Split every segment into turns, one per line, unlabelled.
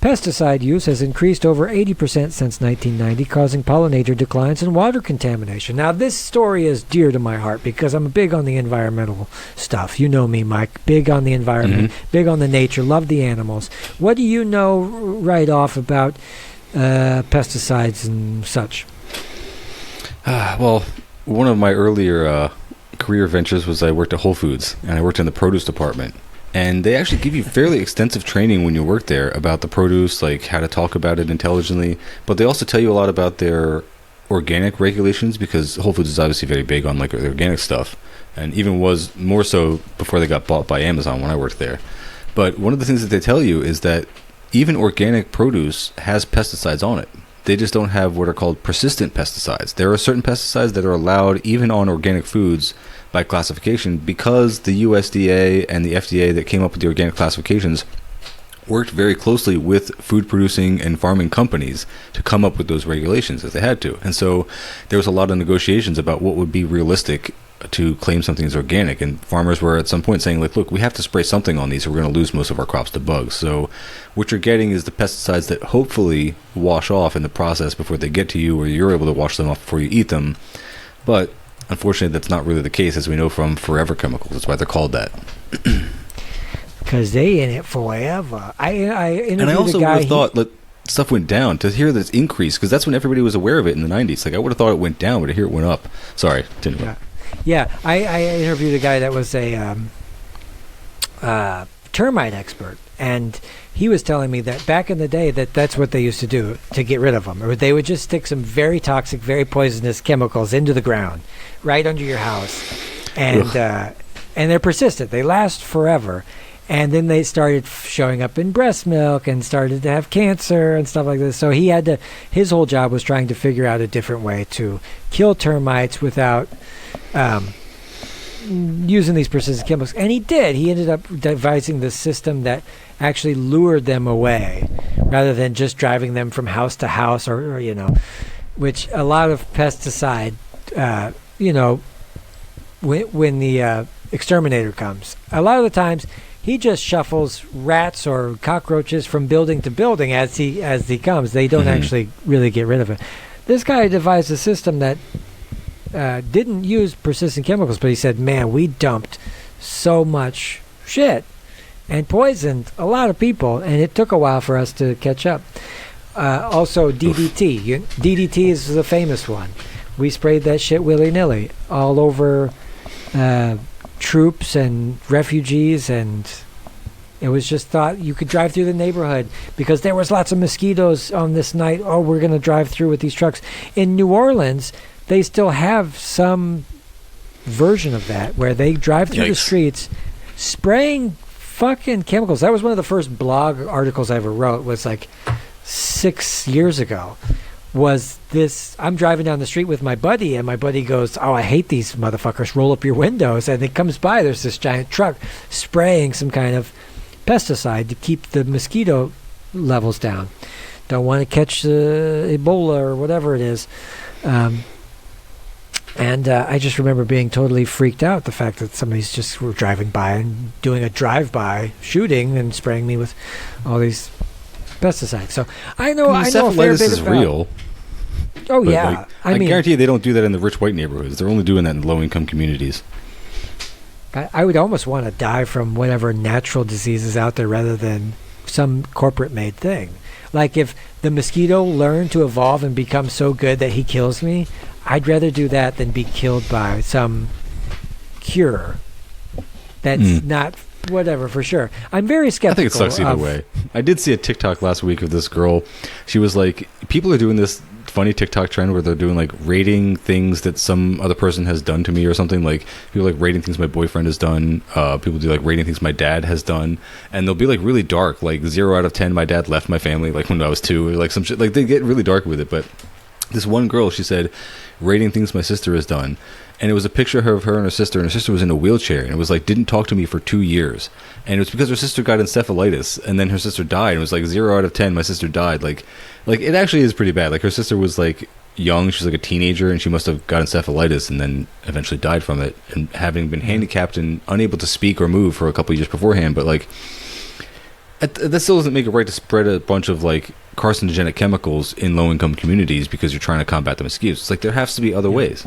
Pesticide use has increased over 80% since 1990, causing pollinator declines and water contamination. Now, this story is dear to my heart because I'm big on the environmental stuff. You know me, Mike. Big on the environment, big on the nature, love the animals. What do you know right off about pesticides and such?
Well, one of my earlier career ventures was I worked at Whole Foods, and I worked in the produce department. And they actually give you fairly extensive training when you work there about the produce, like how to talk about it intelligently. But they also tell you a lot about their organic regulations, because Whole Foods is obviously very big on like the organic stuff, and even was more so before they got bought by Amazon when I worked there. But one of the things that they tell you is that even organic produce has pesticides on it. They just don't have what are called persistent pesticides. There are certain pesticides that are allowed even on organic foods by classification, because the USDA and the FDA that came up with the organic classifications worked very closely with food producing and farming companies to come up with those regulations as they had to. And so there was a lot of negotiations about what would be realistic to claim something as organic, and farmers were at some point saying, like, look, we have to spray something on these or we're going to lose most of our crops to bugs. So what you're getting is the pesticides that hopefully wash off in the process before they get to you, or you're able to wash them off before you eat them. But unfortunately, that's not really the case, as we know from forever chemicals. That's why they're called that.
Because they in it forever. I interviewed
and I also
a guy.
would have thought that stuff went down. To hear that it's increased, because that's when everybody was aware of it in the 90s. Like, I would have thought it went down, but to hear it went up. Sorry, continue.
Yeah, I interviewed a guy that was a termite expert, and he was telling me that back in the day that's what they used to do to get rid of them. Or they would just stick some very toxic, very poisonous chemicals into the ground right under your house. And they're persistent. They last forever. And then they started showing up in breast milk and started to have cancer and stuff like this. So his whole job was trying to figure out a different way to kill termites without using these persistent chemicals. And he did. He ended up devising this system that actually lured them away rather than just driving them from house to house, or which a lot of pesticide, when the exterminator comes, a lot of the times he just shuffles rats or cockroaches from building to building as he comes. They don't actually really get rid of it. This guy devised a system that didn't use persistent chemicals, but he said, man, we dumped so much shit and poisoned a lot of people, and it took a while for us to catch up. Also, DDT. DDT is the famous one. We sprayed that shit willy-nilly all over troops and refugees, and it was just thought you could drive through the neighborhood because there was lots of mosquitoes on this night. Oh, we're going to drive through with these trucks. In New Orleans, they still have some version of that where they drive through the streets spraying fucking chemicals. That was one of the first blog articles I ever wrote, was like 6 years ago. Was this, I'm driving down the street with my buddy, and my buddy goes, oh, I hate these motherfuckers, roll up your windows. And it comes by, there's this giant truck spraying some kind of pesticide to keep the mosquito levels down. Don't want to catch Ebola or whatever it is. And I just remember being totally freaked out, the fact that somebody's just were driving by and doing a drive-by shooting and spraying me with all these pesticides. So I know a fair bit
is
about,
real.
Oh, yeah.
I guarantee you they don't do that in the rich white neighborhoods. They're only doing that in low-income communities.
I would almost want to die from whatever natural disease is out there rather than some corporate-made thing. Like if the mosquito learned to evolve and become so good that he kills me, I'd rather do that than be killed by some cure that's not whatever, for sure. I'm very skeptical.
I think it sucks either way. I did see a TikTok last week of this girl. She was like, people are doing this funny TikTok trend where they're doing like rating things that some other person has done to me or something. Like people like rating things my boyfriend has done. People do like rating things my dad has done, and they'll be like really dark, like 0 out of 10 my dad left my family like when I was 2, or like some shit. Like they get really dark with it. But this one girl, she said, rating things my sister has done, and it was a picture of her and her sister was in a wheelchair, and it was like, didn't talk to me for 2 years, and it was because her sister got encephalitis, and then her sister died, and it was like 0 out of 10 my sister died. Like it actually is pretty bad. Like her sister was like young, she was like a teenager, and she must have got encephalitis and then eventually died from it, and having been handicapped and unable to speak or move for a couple of years beforehand. But like That still doesn't make it right to spread a bunch of like carcinogenic chemicals in low-income communities because you're trying to combat the mosquitoes. It's like there has to be other ways.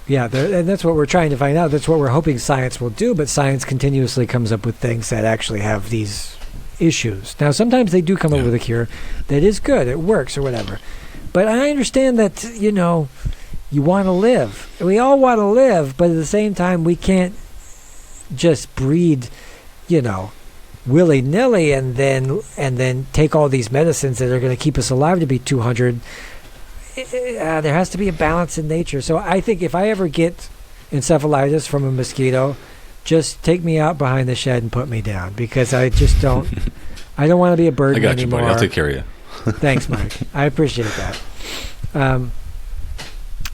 Yeah, and that's what we're trying to find out. That's what we're hoping science will do, but science continuously comes up with things that actually have these issues. Now, sometimes they do come up with a cure that is good, it works or whatever. But I understand that, you want to live. We all want to live, but at the same time, we can't just breed, willy-nilly and then take all these medicines that are going to keep us alive to be 200. There has to be a balance in nature. So I think if I ever get encephalitis from a mosquito, just take me out behind the shed and put me down, because I just don't. I don't want to be a burden
anymore. I got
anymore.
you, buddy. I'll take care of you.
Thanks, Mike. I appreciate that.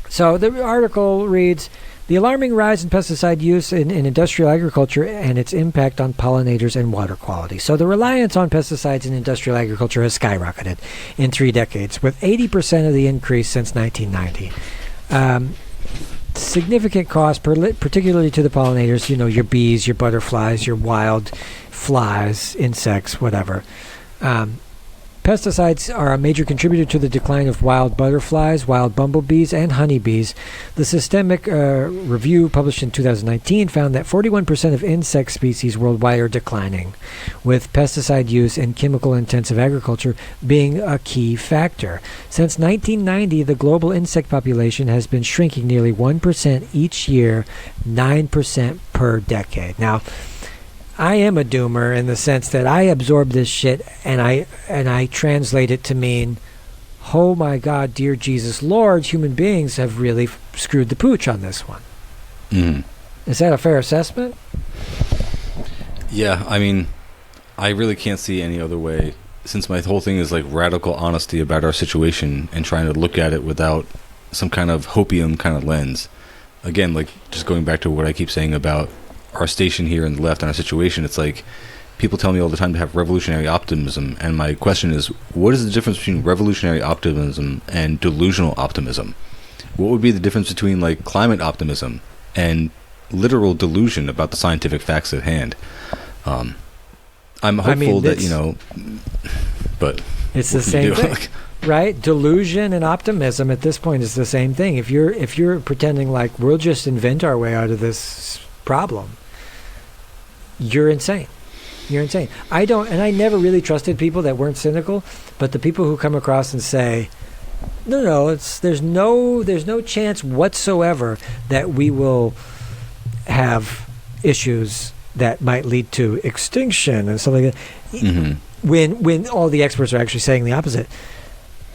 So the article reads: the alarming rise in pesticide use in industrial agriculture and its impact on pollinators and water quality. So the reliance on pesticides in industrial agriculture has skyrocketed in 3 decades, with 80% of the increase since 1990. Significant cost, particularly to the pollinators, your bees, your butterflies, your wild flies, insects, whatever. Pesticides are a major contributor to the decline of wild butterflies, wild bumblebees, and honeybees. The systemic review published in 2019 found that 41% of insect species worldwide are declining, with pesticide use in chemical-intensive agriculture being a key factor. Since 1990, the global insect population has been shrinking nearly 1% each year, 9% per decade. Now, I am a doomer in the sense that I absorb this shit and I translate it to mean, oh my God, dear Jesus Lord, human beings have really screwed the pooch on this one.
Mm.
Is that a fair assessment?
Yeah, I mean, I really can't see any other way, since my whole thing is like radical honesty about our situation and trying to look at it without some kind of hopium kind of lens. Again, like just going back to what I keep saying about our station here on the left and our situation, it's like people tell me all the time to have revolutionary optimism, and my question is, what is the difference between revolutionary optimism and delusional optimism? What would be the difference between like climate optimism and literal delusion about the scientific facts at hand? I'm hopeful that but
it's the same thing. Right? Delusion and optimism at this point is the same thing. If you're pretending like we'll just invent our way out of this problem, you're insane. You're insane. I never really trusted people that weren't cynical, but the people who come across and say, no, there's no chance whatsoever that we will have issues that might lead to extinction and stuff like that. Mm-hmm. When all the experts are actually saying the opposite.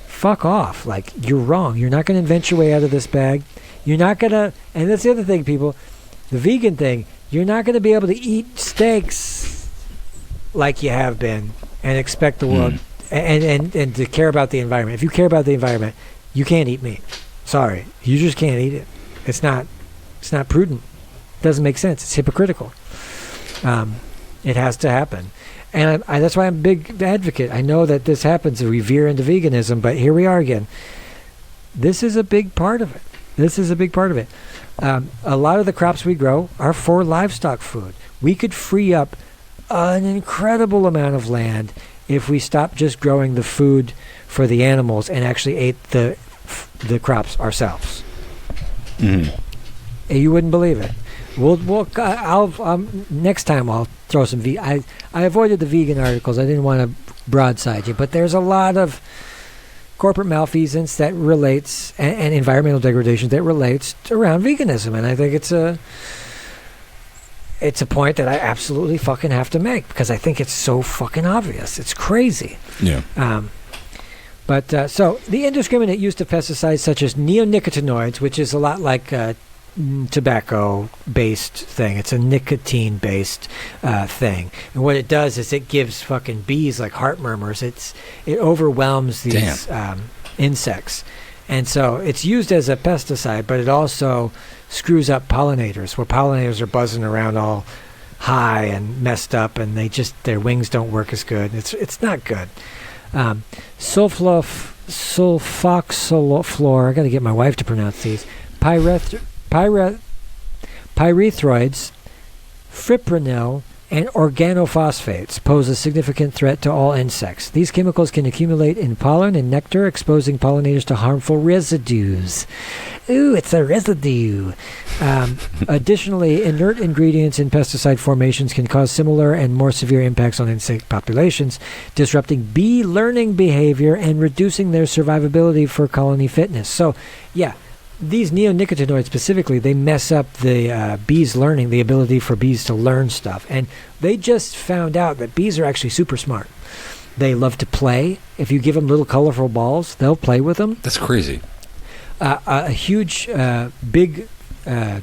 Fuck off. Like, you're wrong. You're not going to invent your way out of this bag. You're not going to, and that's the other thing, people, the vegan thing, you're not going to be able to eat steaks like you have been and expect the world and to care about the environment. If you care about the environment, you can't eat meat. Sorry. You just can't eat it. It's not prudent. It doesn't make sense. It's hypocritical. It has to happen. And that's why I'm a big advocate. I know that this happens, we veer into veganism, but here we are again. This is a big part of it. A lot of the crops we grow are for livestock food. We could free up an incredible amount of land if we stopped just growing the food for the animals and actually ate the crops ourselves.
Mm-hmm.
You wouldn't believe it. I'll next time I'll throw some I avoided the vegan articles. I didn't want to broadside you, but there's a lot of corporate malfeasance that relates and environmental degradation that relates around veganism, and I think it's a point that I absolutely fucking have to make because I think it's so fucking obvious. It's crazy.
Yeah.
So the indiscriminate use of pesticides such as neonicotinoids, which is a lot like tobacco-based thing. It's a nicotine-based thing, and what it does is it gives fucking bees like heart murmurs. It overwhelms these insects, and so it's used as a pesticide, but it also screws up pollinators, where pollinators are buzzing around all high and messed up, and their wings don't work as good. It's not good. Sulfoxylfluor. I got to get my wife to pronounce these. Pyrethroids, fipronil, and organophosphates pose a significant threat to all insects. These chemicals can accumulate in pollen and nectar, exposing pollinators to harmful residues. Ooh, it's a residue. Additionally, inert ingredients in pesticide formations can cause similar and more severe impacts on insect populations, disrupting bee learning behavior and reducing their survivability for colony fitness. So, yeah, these neonicotinoids specifically, they mess up the bees' learning, the ability for bees to learn stuff. And they just found out that bees are actually super smart. They love to play. If you give them little colorful balls, they'll play with them.
That's crazy.
A huge, big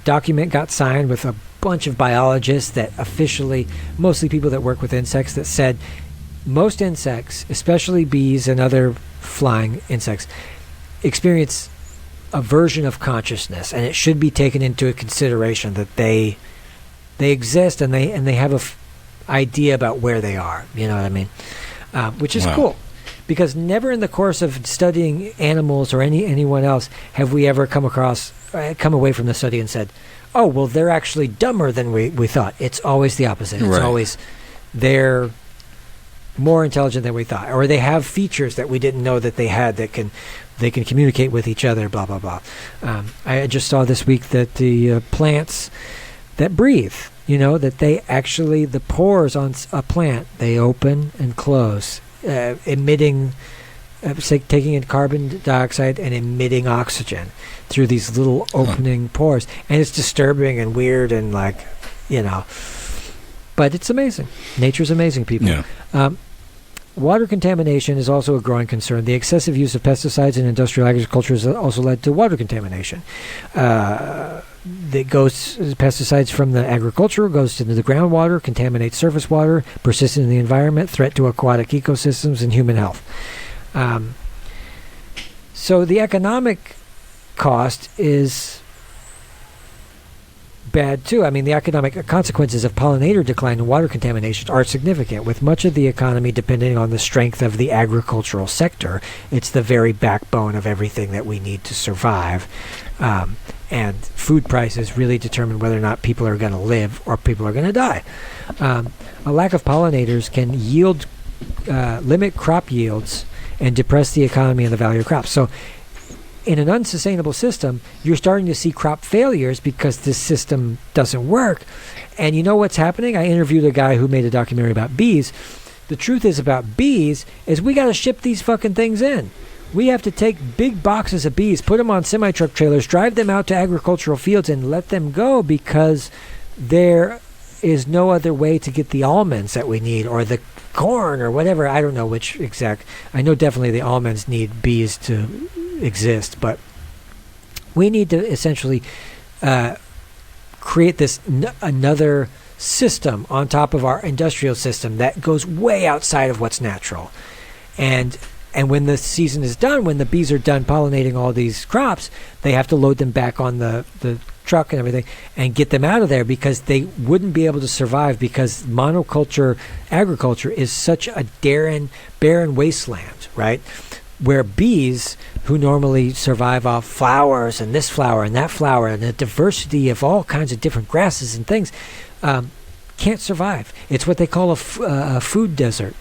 document got signed with a bunch of biologists that officially, mostly people that work with insects, that said most insects, especially bees and other flying insects, experience a version of consciousness, and it should be taken into consideration that they exist and they have a idea about where they are. You know what I mean? Which is cool. Because never in the course of studying animals or anyone else have we ever come away from the study and said, oh, well, they're actually dumber than we thought. It's always the opposite. It's always they're more intelligent than we thought, or they have features that we didn't know that they had that they can communicate with each other, blah, blah, blah. I just saw this week that the plants that breathe, that they actually, the pores on a plant, they open and close, emitting, taking in carbon dioxide and emitting oxygen through these little opening pores. And it's disturbing and weird and but it's amazing. Nature's amazing, people.
Yeah.
Water contamination is also a growing concern. The excessive use of pesticides in industrial agriculture has also led to water contamination. Pesticides from the agriculture goes into the groundwater, contaminates surface water, persists in the environment, threat to aquatic ecosystems and human health. So the economic cost is bad too. I mean, the economic consequences of pollinator decline and water contamination are significant, with much of the economy depending on the strength of the agricultural sector. It's the very backbone of everything that we need to survive. And food prices really determine whether or not people are going to live or people are going to die. A lack of pollinators can limit crop yields and depress the economy and the value of crops. So in an unsustainable system, you're starting to see crop failures because this system doesn't work. And you know what's happening? I interviewed a guy who made a documentary about bees. The truth is about bees is we got to ship these fucking things in. We have to take big boxes of bees, put them on semi-truck trailers, drive them out to agricultural fields and let them go, because there is no other way to get the almonds that we need, or the corn, or whatever. I don't know which exact. I know definitely the almonds need bees to exist, but we need to essentially create this another system on top of our industrial system that goes way outside of what's natural. And when the season is done, when the bees are done pollinating all these crops, they have to load them back on the truck and everything and get them out of there, because they wouldn't be able to survive, because monoculture agriculture is such a barren wasteland, right? Where bees, who normally survive off flowers and this flower and that flower and a diversity of all kinds of different grasses and things, can't survive. It's what they call a food desert.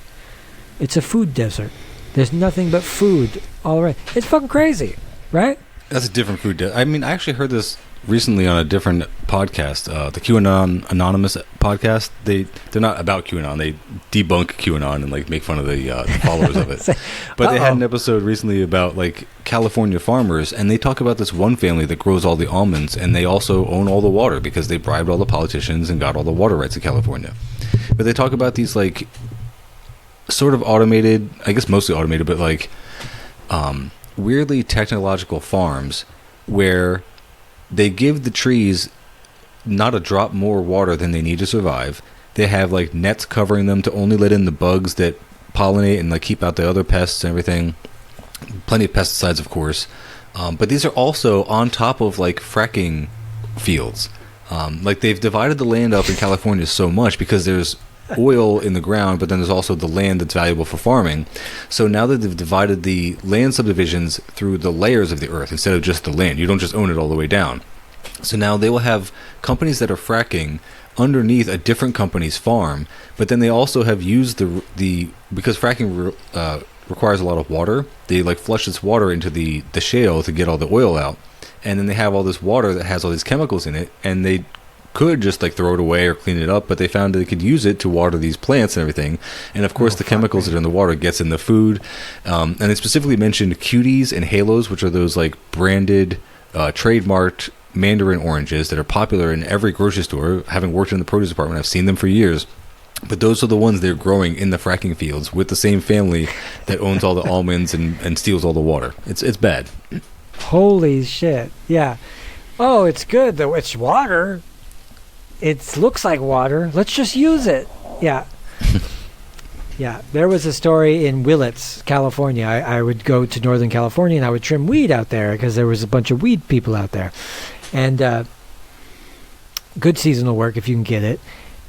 It's a food desert. There's nothing but food all around. It's fucking crazy, right?
That's a different food desert. I mean, I actually heard this recently on a different podcast, the QAnon Anonymous podcast. They're not about QAnon. They debunk QAnon and make fun of the followers of it. But they had an episode recently about California farmers, and they talk about this one family that grows all the almonds, and they also own all the water because they bribed all the politicians and got all the water rights in California. But they talk about these sort of automated, I guess mostly automated, but weirdly technological farms where they give the trees not a drop more water than they need to survive. They have nets covering them to only let in the bugs that pollinate and keep out the other pests and everything. Plenty of pesticides, of course. But these are also on top of fracking fields. They've divided the land up in California so much because there's oil in the ground, but then there's also the land that's valuable for farming. So now that they've divided the land subdivisions through the layers of the earth instead of just the land, you don't just own it all the way down. So now they will have companies that are fracking underneath a different company's farm, but then they also have used the because fracking requires a lot of water. They like flush this water into the shale to get all the oil out, and then they have all this water that has all these chemicals in it, and they could just like throw it away or clean it up, but they found that they could use it to water these plants and everything. And of course, the chemicals that are in the water gets in the food. And they specifically mentioned cuties and halos, which are those like branded, trademarked mandarin oranges that are popular in every grocery store. Having worked in the produce department, I've seen them for years. But those are the ones they're growing in the fracking fields with the same family that owns all the almonds and steals all the water. It's bad.
Holy shit! Yeah. Oh, it's good though. It's water. It looks like water. Let's just use it. Yeah. Yeah. There was a story in Willits, California. I would go to Northern California and I would trim weed out there because there was a bunch of weed people out there. And good seasonal work if you can get it.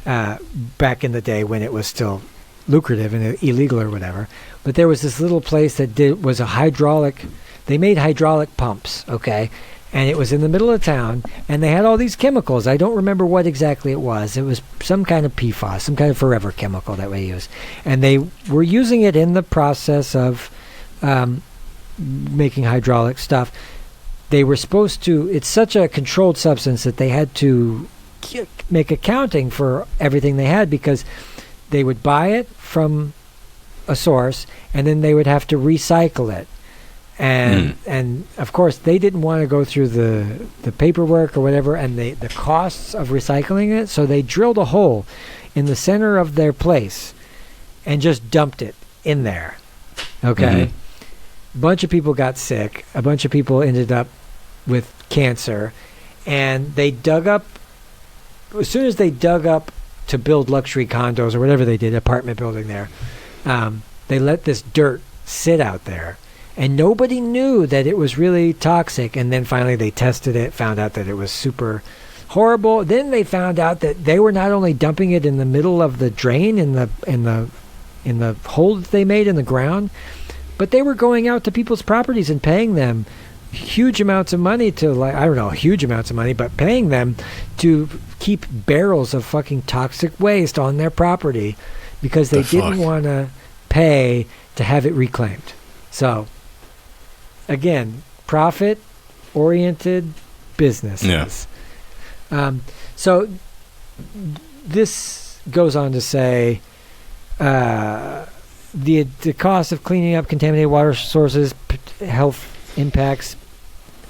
Back in the day when it was still lucrative and illegal or whatever. But there was this little place that was a hydraulic. They made hydraulic pumps, okay? And it was in the middle of town, and they had all these chemicals. I don't remember what exactly it was. It was some kind of PFAS, some kind of forever chemical that we use. And they were using it in the process of making hydraulic stuff. They were supposed to, it's such a controlled substance that they had to make accounting for everything they had, because they would buy it from a source, and then they would have to recycle it. And of course they didn't want to go through the paperwork or whatever and the costs of recycling it, so they drilled a hole in the center of their place and just dumped it in there. Okay. A bunch of people got sick, a bunch of people ended up with cancer, and they dug up, as soon as they dug up to build luxury condos or whatever they did, apartment building there, they let this dirt sit out there. And nobody knew that it was really toxic. And then finally they tested it, found out that it was super horrible. Then they found out that they were not only dumping it in the middle of the drain in the hole that they made in the ground, but they were going out to people's properties and paying them huge amounts of money to, like, I don't know, huge amounts of money, but paying them to keep barrels of fucking toxic waste on their property because they didn't want to pay to have it reclaimed. So, again, profit-oriented businesses. Yeah. So this goes on to say the cost of cleaning up contaminated water sources, health impacts,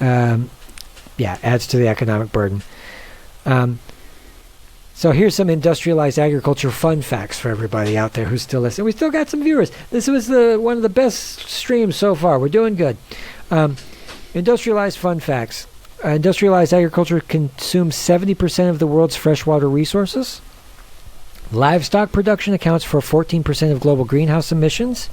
adds to the economic burden. So here's some industrialized agriculture fun facts for everybody out there who's still listening. We still got some viewers. This was one of the best streams so far. We're doing good. Industrialized fun facts. Industrialized agriculture consumes 70% of the world's freshwater resources. Livestock production accounts for 14% of global greenhouse emissions.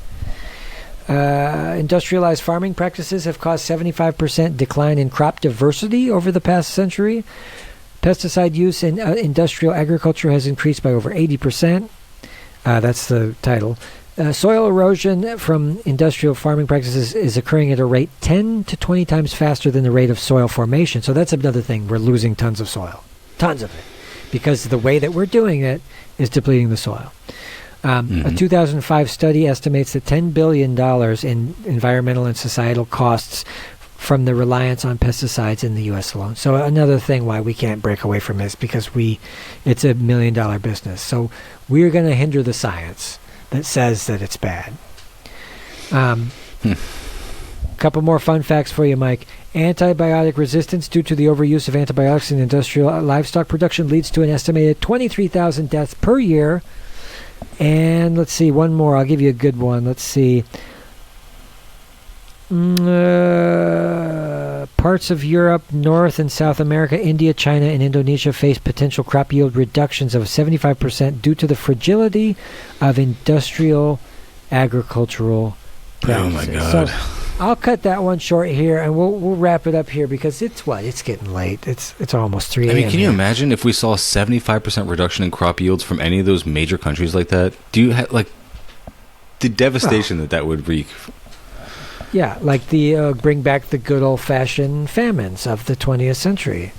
Industrialized farming practices have caused 75% decline in crop diversity over the past century. Pesticide use in industrial agriculture has increased by over 80%. That's the title. Soil erosion from industrial farming practices is occurring at a rate 10 to 20 times faster than the rate of soil formation. So that's another thing. We're losing tons of soil. Tons of it. Because the way that we're doing it is depleting the soil. A 2005 study estimates that $10 billion in environmental and societal costs from the reliance on pesticides in the U.S. alone. So another thing why we can't break away from this, because it's $1 million business. So we're going to hinder the science that says that it's bad. Couple more fun facts for you, Mike. Antibiotic resistance due to the overuse of antibiotics in industrial livestock production leads to an estimated 23,000 deaths per year. And let's see, one more. I'll give you a good one. Let's see. Parts of Europe, North and South America, India, China, and Indonesia face potential crop yield reductions of 75% due to the fragility of industrial agricultural practices.
Oh my God.
So I'll cut that one short here, and we'll wrap it up here because it's getting late. It's almost 3 a.m.
I mean, can you imagine if we saw a 75% reduction in crop yields from any of those major countries like that? Do you have the devastation that would wreak?
Yeah, like the bring back the good old-fashioned famines of the 20th century,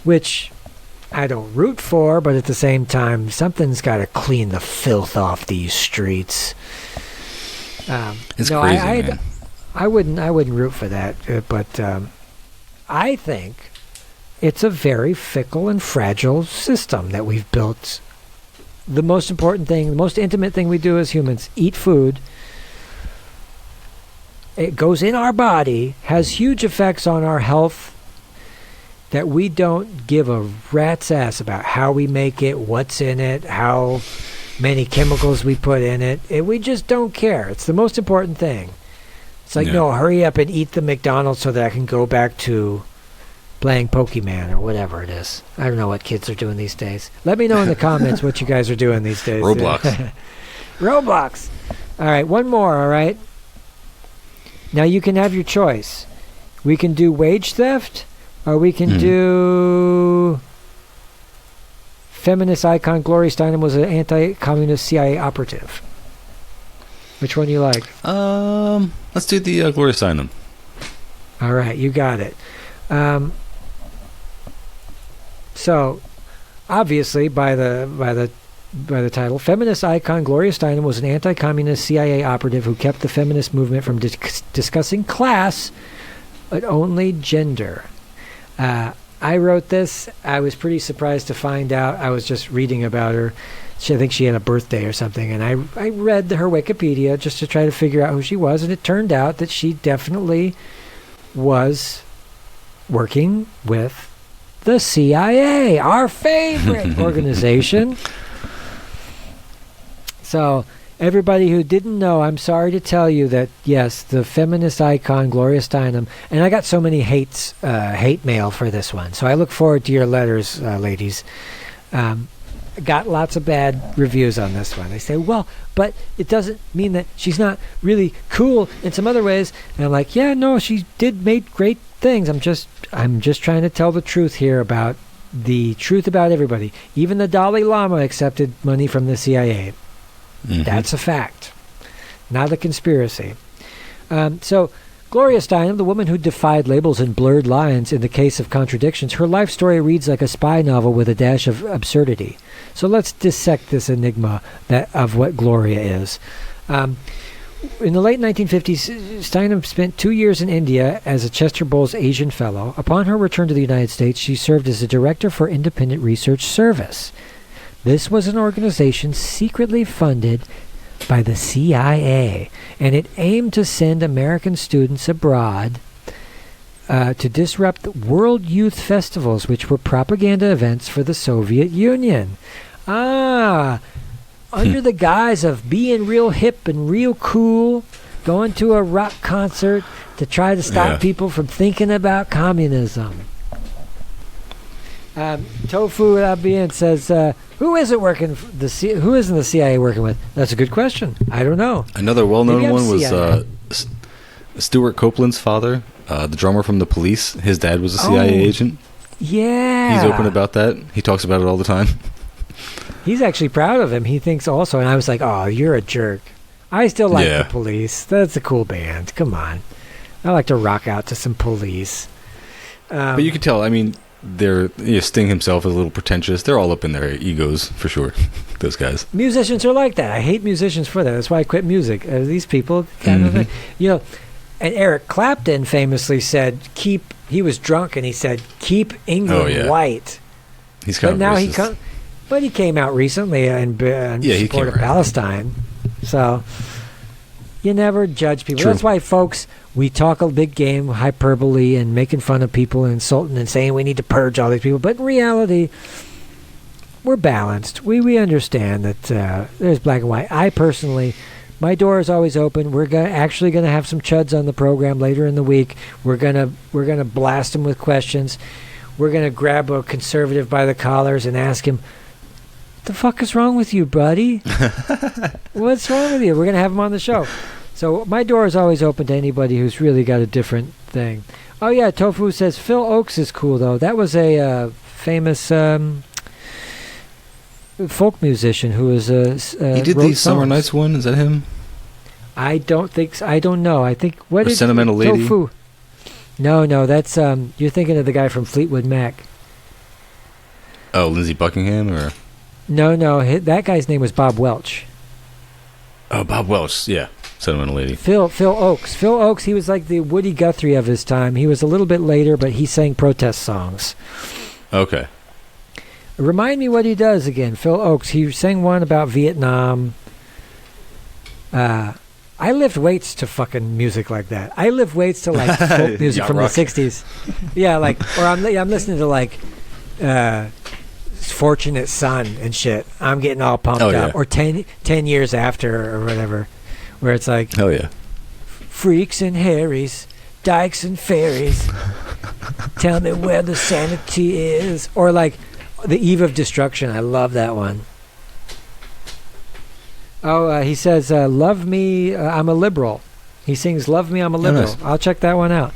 which I don't root for, but at the same time, something's got to clean the filth off these streets.
It's crazy, man.
I wouldn't root for that, but I think it's a very fickle and fragile system that we've built. The most important thing, the most intimate thing we do as humans, eat food. It goes in our body, has huge effects on our health that we don't give a rat's ass about how we make it, what's in it, how many chemicals we put in it. We just don't care. It's the most important thing. It's like, no, hurry up and eat the McDonald's so that I can go back to playing Pokemon or whatever it is. I don't know what kids are doing these days. Let me know in the comments what you guys are doing these days.
Roblox.
Roblox. All right, one more, all right? Now you can have your choice. We can do wage theft, or we can do feminist icon Gloria Steinem was an anti-communist CIA operative. Which one do you like?
Let's do the Gloria Steinem.
All right, you got it. So, obviously, by the title, feminist icon Gloria Steinem was an anti-communist CIA operative who kept the feminist movement from discussing class, but only gender. I wrote this. I was pretty surprised to find out. I was just reading about her. I think she had a birthday or something, and I read her Wikipedia just to try to figure out who she was, and it turned out that she definitely was working with the CIA, our favorite organization. So, everybody who didn't know, I'm sorry to tell you that, yes, the feminist icon, Gloria Steinem, and I got so many hate mail for this one, so I look forward to your letters, ladies. Got lots of bad reviews on this one. They say, well, but it doesn't mean that she's not really cool in some other ways. And I'm like, yeah, no, she did make great things. I'm just trying to tell the truth here about everybody. Even the Dalai Lama accepted money from the CIA. Mm-hmm. That's a fact, not a conspiracy. So Gloria Steinem, the woman who defied labels and blurred lines in the case of contradictions, her life story reads like a spy novel with a dash of absurdity. So let's dissect this enigma of what Gloria is. In the late 1950s, Steinem spent 2 years in India as a Chester Bowles Asian Fellow. Upon her return to the United States, she served as a director for Independent Research Service. This was an organization secretly funded by the CIA, and it aimed to send American students abroad to disrupt world youth festivals, which were propaganda events for the Soviet Union. Under the guise of being real hip and real cool, going to a rock concert to try to stop people from thinking about communism. Tofu Abian says, who isn't the CIA working with? That's a good question. I don't know.
Another well-known one was Stuart Copeland's father, the drummer from The Police. His dad was a CIA agent.
Yeah.
He's open about that. He talks about it all the time.
He's actually proud of him. He thinks also, and I was like, oh, you're a jerk. I still like The Police. That's a cool band. Come on. I like to rock out to some Police.
But you can tell, I mean, Sting himself is a little pretentious. They're all up in their egos, for sure, those guys.
Musicians are like that. I hate musicians for that. That's why I quit music. These people kind of, and Eric Clapton famously said, he was drunk and he said, keep England white.
He's kind of racist.
But he came out recently in support of Palestine. So you never judge people. True. That's why, folks, we talk a big game, hyperbole, and making fun of people and insulting and saying we need to purge all these people. But in reality, we're balanced. We understand that there's black and white. I personally, my door is always open. We're actually going to have some chuds on the program later in the week. We're gonna blast them with questions. We're going to grab a conservative by the collars and ask him, what the fuck is wrong with you, buddy? What's wrong with you? We're going to have him on the show. So my door is always open to anybody who's really got a different thing. Oh, yeah, Tofu says Phil Oakes is cool, though. That was a famous folk musician who was
he did the Summer Nights one? Is that him?
I don't think so. I don't know. I think... What is
Sentimental Lady?
Tofu? No, that's... you're thinking of the guy from Fleetwood Mac.
Oh, Lindsey Buckingham or?
No, that guy's name was Bob Welch.
Oh, Bob Welch. Yeah, Sentimental Lady.
Phil Oakes. Phil Oakes. He was like the Woody Guthrie of his time. He was a little bit later, but he sang protest songs.
Okay.
Remind me what he does again. Phil Oakes. He sang one about Vietnam. I lift weights to fucking music like that. I lift weights to like folk music from
rock.
the '60s. Yeah, like, or I'm listening to like Fortunate Son and shit. I'm getting all pumped up. Or 10 years after or whatever, where it's like,
hell yeah,
freaks and Harrys, dykes and fairies. Tell me where the sanity is. Or like The Eve of Destruction. I love that one. Oh, he says, love me, I'm a liberal. He sings, love me, I'm a liberal.
Nice.
I'll check that one out.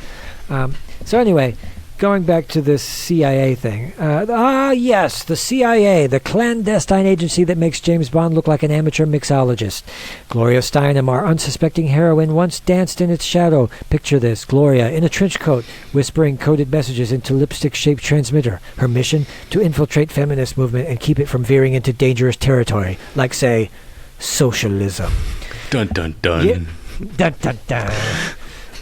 So anyway, going back to this CIA thing. Yes, the CIA, the clandestine agency that makes James Bond look like an amateur mixologist. Gloria Steinem, our unsuspecting heroine, once danced in its shadow. Picture this, Gloria, in a trench coat, whispering coded messages into lipstick-shaped transmitter. Her mission, to infiltrate feminist movement and keep it from veering into dangerous territory, like, say, socialism.
Dun dun dun.
Yeah. Dun dun dun.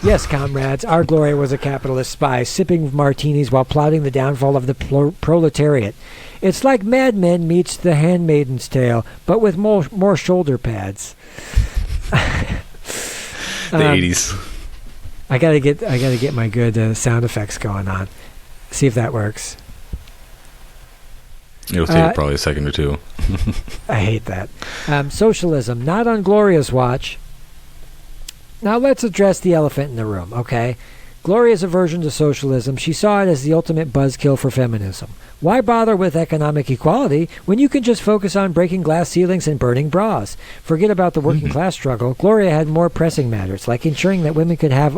Yes, comrades, our Gloria was a capitalist spy, sipping martinis while plotting the downfall of the proletariat. It's like Mad Men meets The Handmaid's Tale, but with more shoulder pads.
The 80s.
I gotta get my good sound effects going on. See if that works.
It'll take probably a second or two.
I hate that. Socialism, not on Gloria's watch. Now let's address the elephant in the room, okay? Gloria's aversion to socialism, she saw it as the ultimate buzzkill for feminism. Why bother with economic equality when you can just focus on breaking glass ceilings and burning bras? Forget about the working class struggle. Gloria had more pressing matters, like ensuring that women could have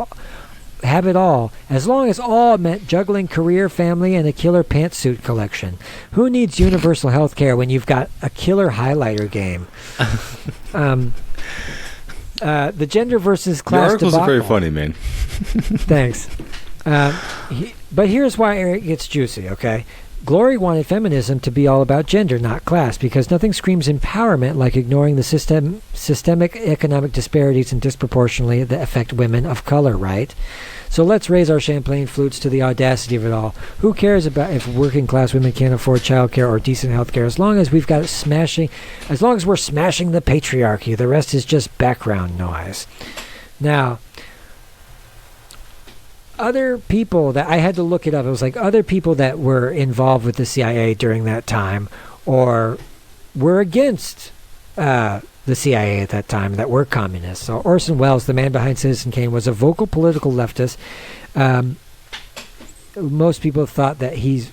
it all, as long as all meant juggling career, family, and a killer pantsuit collection. Who needs universal health care when you've got a killer highlighter game? The gender versus class
Your articles
debacle.
are very funny, man.
Thanks. But here's why it gets juicy, okay? Glory wanted feminism to be all about gender, not class, because nothing screams empowerment like ignoring the systemic economic disparities and disproportionately that affect women of color, right? So let's raise our champagne flutes to the audacity of it all. Who cares about if working class women can't afford childcare or decent health care? As long as we're smashing the patriarchy, the rest is just background noise. Now, other people that I had to look it up, it was like other people that were involved with the CIA during that time or were against the CIA at that time that were communists. So Orson Welles, the man behind Citizen Kane, was a vocal political leftist. Most people thought that his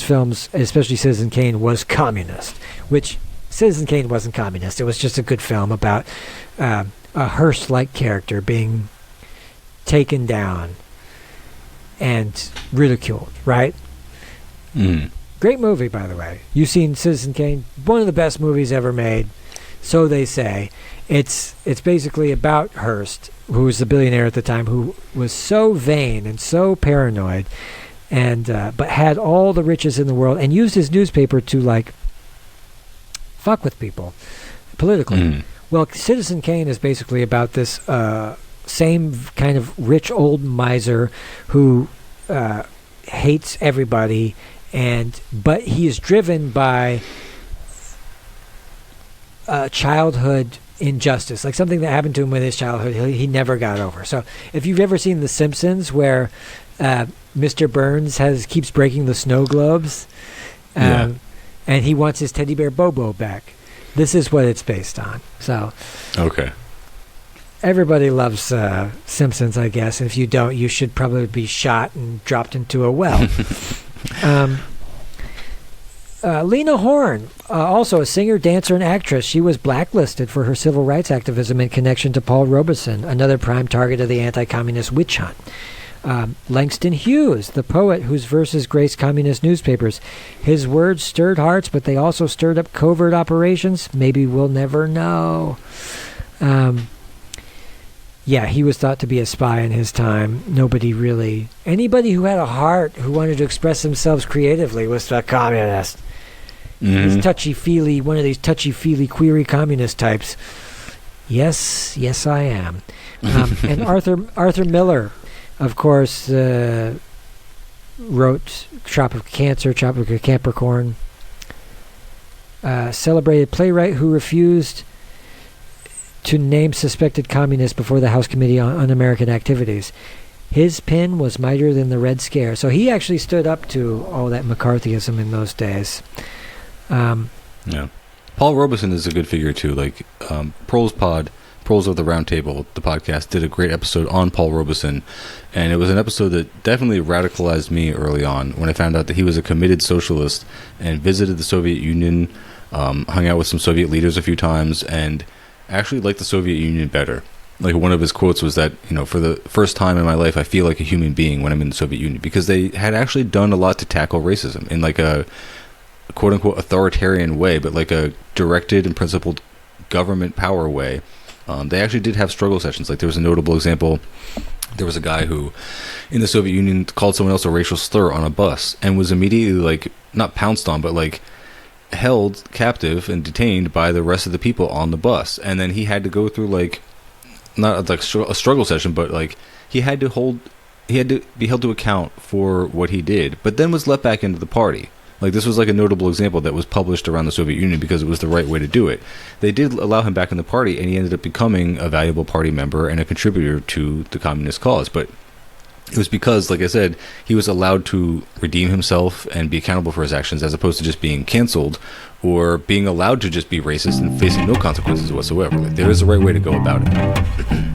films, especially Citizen Kane, was communist, which Citizen Kane wasn't communist. It was just a good film about a Hearst-like character being taken down and ridiculed, right? Great movie, by the way. You've seen Citizen Kane? One of the best movies ever made. So they say. It's basically about Hearst, who was the billionaire at the time, who was so vain and so paranoid, and but had all the riches in the world, and used his newspaper to like fuck with people politically. Well, Citizen Kane is basically about this same kind of rich old miser who hates everybody, but he is driven by childhood injustice, like something that happened to him in his childhood he never got over. So if you've ever seen The Simpsons, where Mr. Burns keeps breaking the snow globes, and he wants his teddy bear Bobo back, this is what it's based on. So
okay,
everybody loves Simpsons, I guess. If you don't, you should probably be shot and dropped into a well. Lena Horne, also a singer, dancer, and actress. She was blacklisted for her civil rights activism in connection to Paul Robeson, another prime target of the anti-communist witch hunt. Langston Hughes, the poet whose verses graced communist newspapers. His words stirred hearts, but they also stirred up covert operations. Maybe we'll never know. Yeah, he was thought to be a spy in his time. Anybody who had a heart, who wanted to express themselves creatively, was a communist. He's touchy-feely, one of these touchy-feely, query communist types. Yes, I am. And Arthur Miller, of course, wrote Tropic of Cancer, Tropic of Capricorn. Celebrated playwright who refused to name suspected communists before the House Committee on Un-American Activities. His pen was mightier than the Red Scare. So he actually stood up to all that McCarthyism in those days.
Yeah. Paul Robeson is a good figure, too. Like, Proles of the Round Table, the podcast, did a great episode on Paul Robeson. And it was an episode that definitely radicalized me early on when I found out that he was a committed socialist and visited the Soviet Union, hung out with some Soviet leaders a few times, and actually liked the Soviet Union better. Like, one of his quotes was that, for the first time in my life, I feel like a human being when I'm in the Soviet Union, because they had actually done a lot to tackle racism in like a quote-unquote authoritarian way, but like a directed and principled government power way. They actually did have struggle sessions. Like, there was a notable example. There was a guy who, in the Soviet Union, called someone else a racial slur on a bus and was immediately, like, not pounced on, but, like, held captive and detained by the rest of the people on the bus. And then he had to go through, like, not like a struggle session, but, like, he had to be held to account for what he did, but then was let back into the party. Like, this was like a notable example that was published around the Soviet Union because it was the right way to do it. They did allow him back in the party, and he ended up becoming a valuable party member and a contributor to the communist cause. But it was because, like I said, he was allowed to redeem himself and be accountable for his actions, as opposed to just being canceled or being allowed to just be racist and facing no consequences whatsoever. Like, there is a right way to go about it.